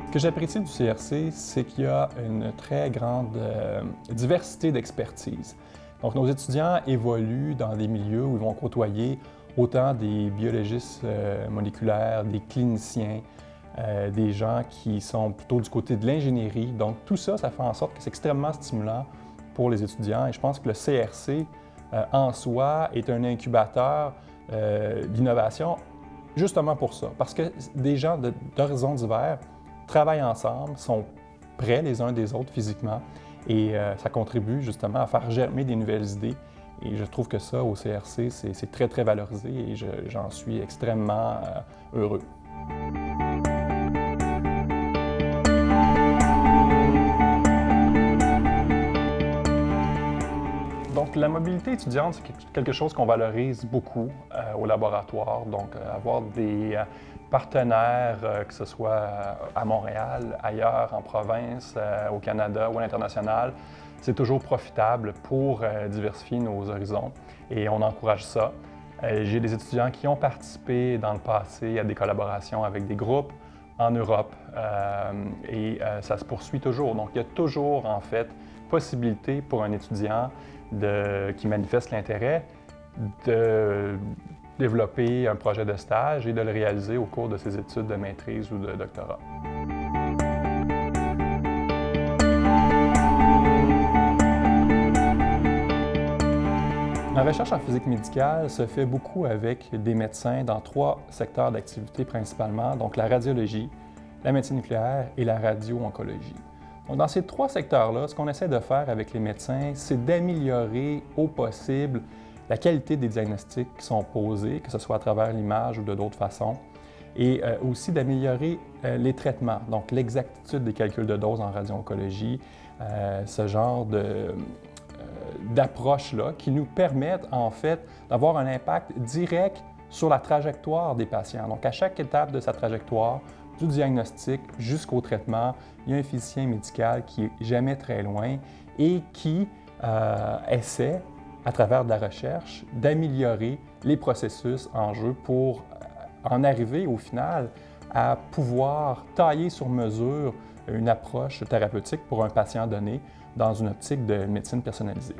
Ce que j'apprécie du CRC, c'est qu'il y a une très grande diversité d'expertise. Donc, nos étudiants évoluent dans des milieux où ils vont côtoyer autant des biologistes moléculaires, des cliniciens, des gens qui sont plutôt du côté de l'ingénierie. Donc, tout ça, ça fait en sorte que c'est extrêmement stimulant pour les étudiants. Et je pense que le CRC, en soi, est un incubateur d'innovation justement pour ça. Parce que des gens d'horizons divers travaillent ensemble, sont près les uns des autres physiquement et ça contribue justement à faire germer des nouvelles idées. Et je trouve que ça, au CRC, c'est très, très valorisé et j'en suis extrêmement heureux. Donc, la mobilité étudiante, c'est quelque chose qu'on valorise beaucoup au laboratoire. Donc, avoir des partenaires, que ce soit à Montréal, ailleurs, en province, au Canada ou à l'international, c'est toujours profitable pour diversifier nos horizons et on encourage ça. J'ai des étudiants qui ont participé dans le passé à des collaborations avec des groupes en Europe et ça se poursuit toujours. Donc, il y a toujours, en fait, possibilité pour un étudiant qui manifeste l'intérêt de développer un projet de stage et de le réaliser au cours de ses études de maîtrise ou de doctorat. La recherche en physique médicale se fait beaucoup avec des médecins dans 3 secteurs d'activité principalement, donc la radiologie, la médecine nucléaire et la radio-oncologie. Donc, dans ces 3 secteurs-là, ce qu'on essaie de faire avec les médecins, c'est d'améliorer au possible la qualité des diagnostics qui sont posés, que ce soit à travers l'image ou de d'autres façons, et aussi d'améliorer les traitements, donc l'exactitude des calculs de doses en radio-oncologie, ce genre d'approches-là qui nous permettent en fait d'avoir un impact direct sur la trajectoire des patients. Donc, à chaque étape de sa trajectoire, du diagnostic jusqu'au traitement, il y a un physicien médical qui est jamais très loin et qui essaie, à travers de la recherche, d'améliorer les processus en jeu pour en arriver au final à pouvoir tailler sur mesure une approche thérapeutique pour un patient donné dans une optique de médecine personnalisée.